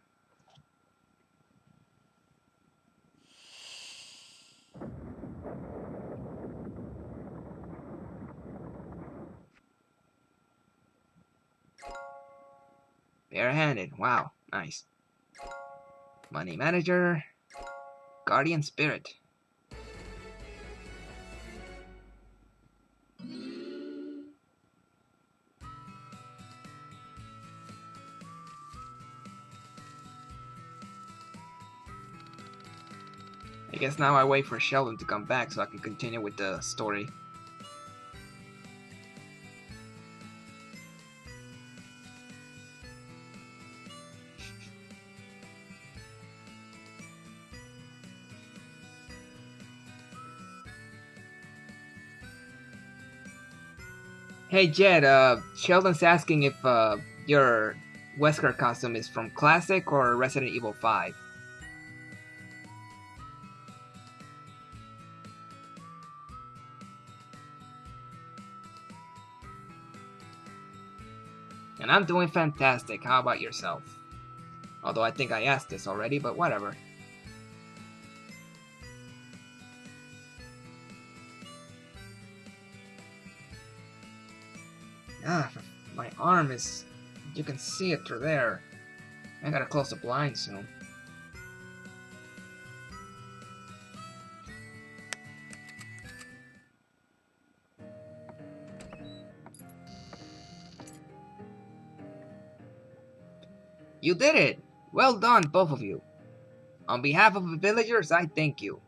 A: Barehanded. Wow, nice. Money manager. Guardian spirit. I guess now I wait for Sheldon to come back so I can continue with the story. Hey Jed, Sheldon's asking if your Wesker costume is from Classic or Resident Evil 5. And I'm doing fantastic. How about yourself? Although I think I asked this already, but whatever. Ah, my arm is... You can see it through there. I gotta close the blind soon. You did it! Well done, both of you. On behalf of the villagers, I thank you.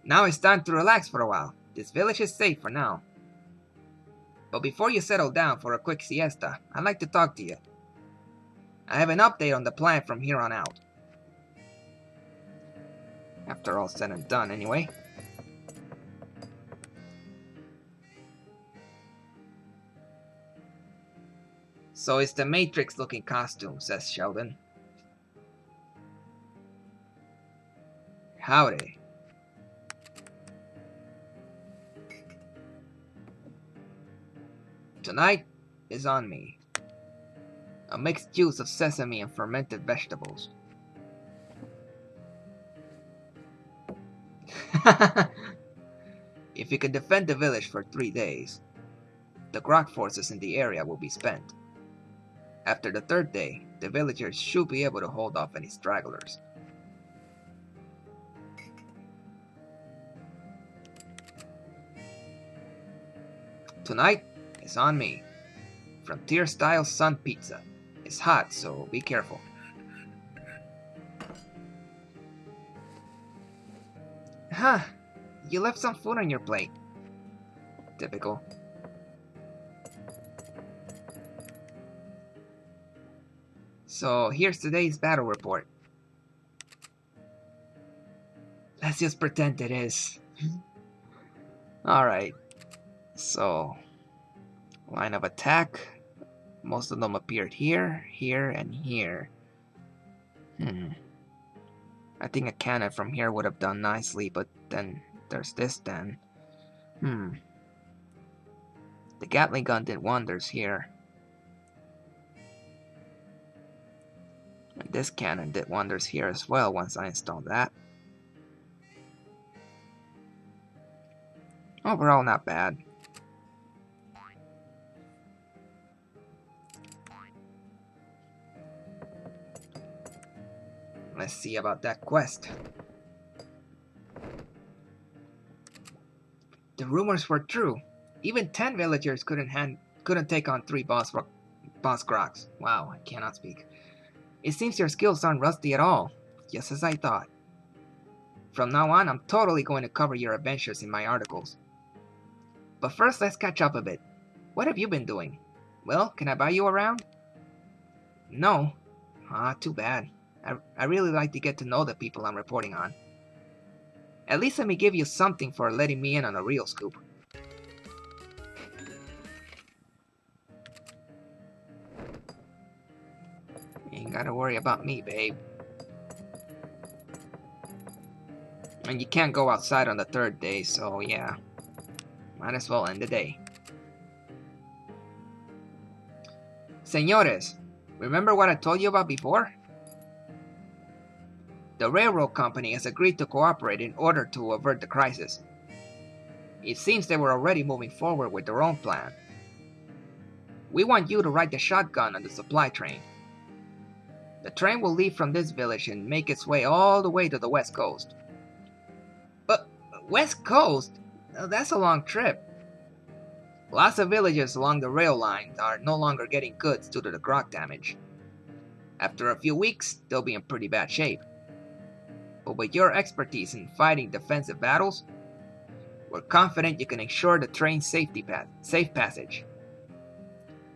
A: Now it's time to relax for a while. This village is safe for now. But before you settle down for a quick siesta, I'd like to talk to you. I have an update on the plan from here on out. After all said and done, anyway. So it's the Matrix-looking costume, says Sheldon. Howdy. Tonight is on me. A mixed juice of sesame and fermented vegetables. If you can defend the village for 3 days, the Grok forces in the area will be spent. After the 3rd day, the villagers should be able to hold off any stragglers. Tonight is on me. Frontier-style sun pizza. It's hot, so be careful. Huh, you left some food on your plate. Typical. So here's today's battle report. Let's just pretend it is. Alright. So, line of attack. Most of them appeared here, here, and here. I think a cannon from here would have done nicely, but then there's this then. The Gatling gun did wonders here. This cannon did wonders here as well once I installed that. Overall, not bad. Let's see about that quest. The rumors were true. Even 10 villagers couldn't take on 3 boss grogs. Wow, I cannot speak. It seems your skills aren't rusty at all, just as I thought. From now on, I'm totally going to cover your adventures in my articles. But first, let's catch up a bit. What have you been doing? Well, can I buy you around? No. Ah, too bad. I really like to get to know the people I'm reporting on. At least let me give you something for letting me in on a real scoop. Ain't gotta worry about me, babe. And you can't go outside on the 3rd day, so yeah. Might as well end the day. Señores, remember what I told you about before? The railroad company has agreed to cooperate in order to avert the crisis. It seems they were already moving forward with their own plan. We want you to ride the shotgun on the supply train. The train will leave from this village and make its way all the way to the west coast. But west coast? That's a long trip. Lots of villages along the rail line are no longer getting goods due to the grog damage. After a few weeks, they'll be in pretty bad shape. But with your expertise in fighting defensive battles, we're confident you can ensure the train's safe passage.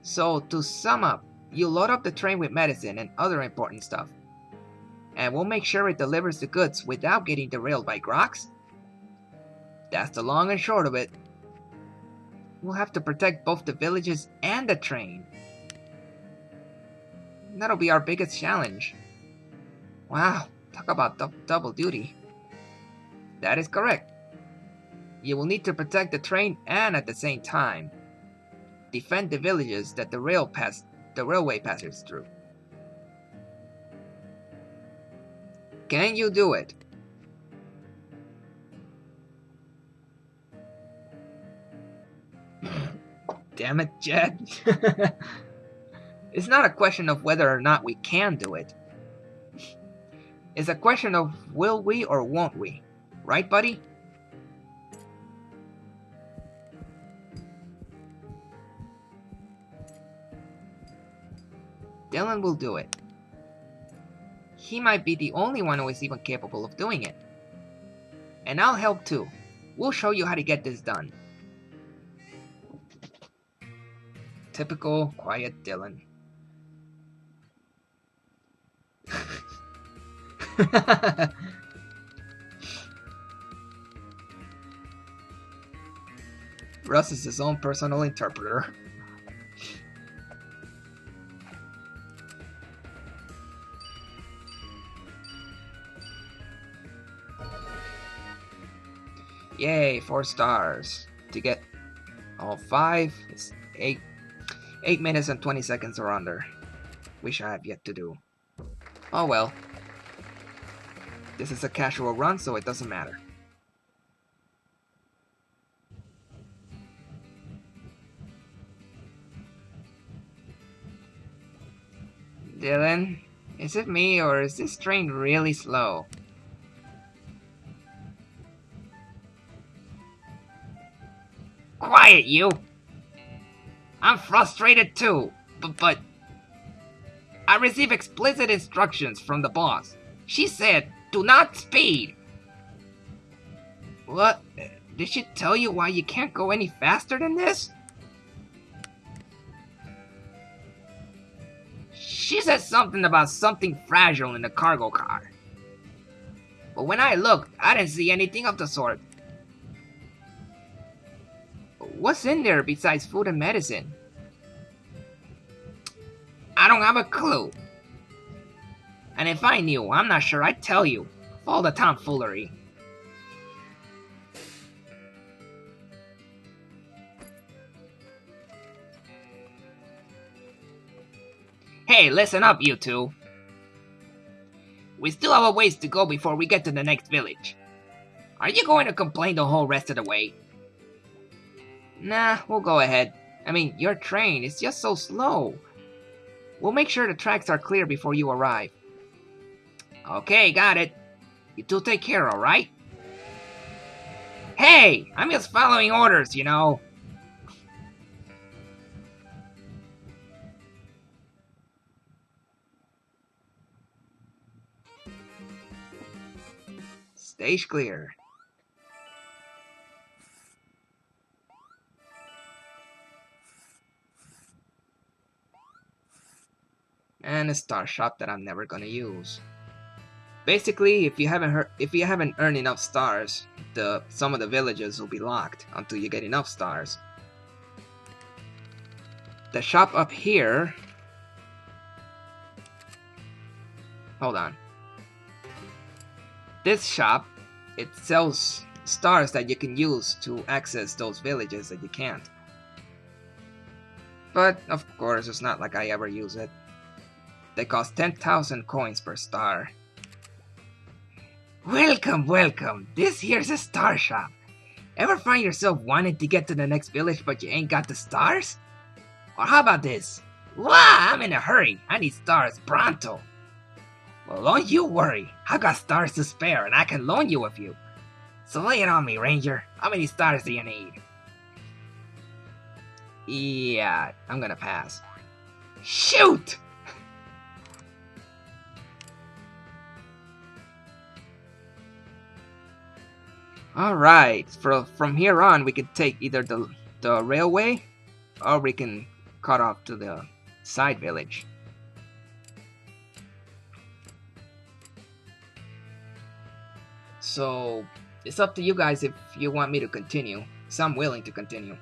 A: So, to sum up, you load up the train with medicine and other important stuff, and we'll make sure it delivers the goods without getting derailed by grogs? That's the long and short of it. We'll have to protect both the villages and the train. That'll be our biggest challenge. Wow. Talk about double duty. That is correct. You will need to protect the train and at the same time defend the villages that the railway passes through. Can you do it? Damn it, Jed. It's not a question of whether or not we can do it. It's a question of will we or won't we, right, buddy? Dillon will do it. He might be the only one who is even capable of doing it. And I'll help too. We'll show you how to get this done. Typical quiet Dillon. Russ is his own personal interpreter. Yay, 4 stars. To get all 5, it's 8 minutes and 20 seconds or under. Which I have yet to do. Oh well. This is a casual run, so it doesn't matter. Dillon, is it me or is this train really slow? Quiet, you! I'm frustrated too, but I received explicit instructions from the boss. She said, do not speed! What? Did she tell you why you can't go any faster than this? She said something about something fragile in the cargo car. But when I looked, I didn't see anything of the sort. What's in there besides food and medicine? I don't have a clue. And if I knew, I'm not sure I'd tell you. All the tomfoolery. Hey, listen up, you two. We still have a ways to go before we get to the next village. Are you going to complain the whole rest of the way? Nah, we'll go ahead. I mean, your train is just so slow. We'll make sure the tracks are clear before you arrive. Okay, got it. You two take care, alright? Hey, I'm just following orders, you know. Stage clear. And a star shop that I'm never gonna use. Basically, if you haven't earned enough stars, some of the villages will be locked until you get enough stars. The shop up here. Hold on. This shop, it sells stars that you can use to access those villages that you can't. But of course, it's not like I ever use it. They cost 10,000 coins per star. Welcome, welcome. This here's a star shop. Ever find yourself wanting to get to the next village but you ain't got the stars? Or how about this? Wow, I'm in a hurry. I need stars pronto. Well, don't you worry. I got stars to spare and I can loan you a few. So lay it on me, Ranger. How many stars do you need? Yeah, I'm gonna pass. Shoot! Alright, from here on we can take either the railway or we can cut off to the side village. So it's up to you guys if you want me to continue. So I'm willing to continue.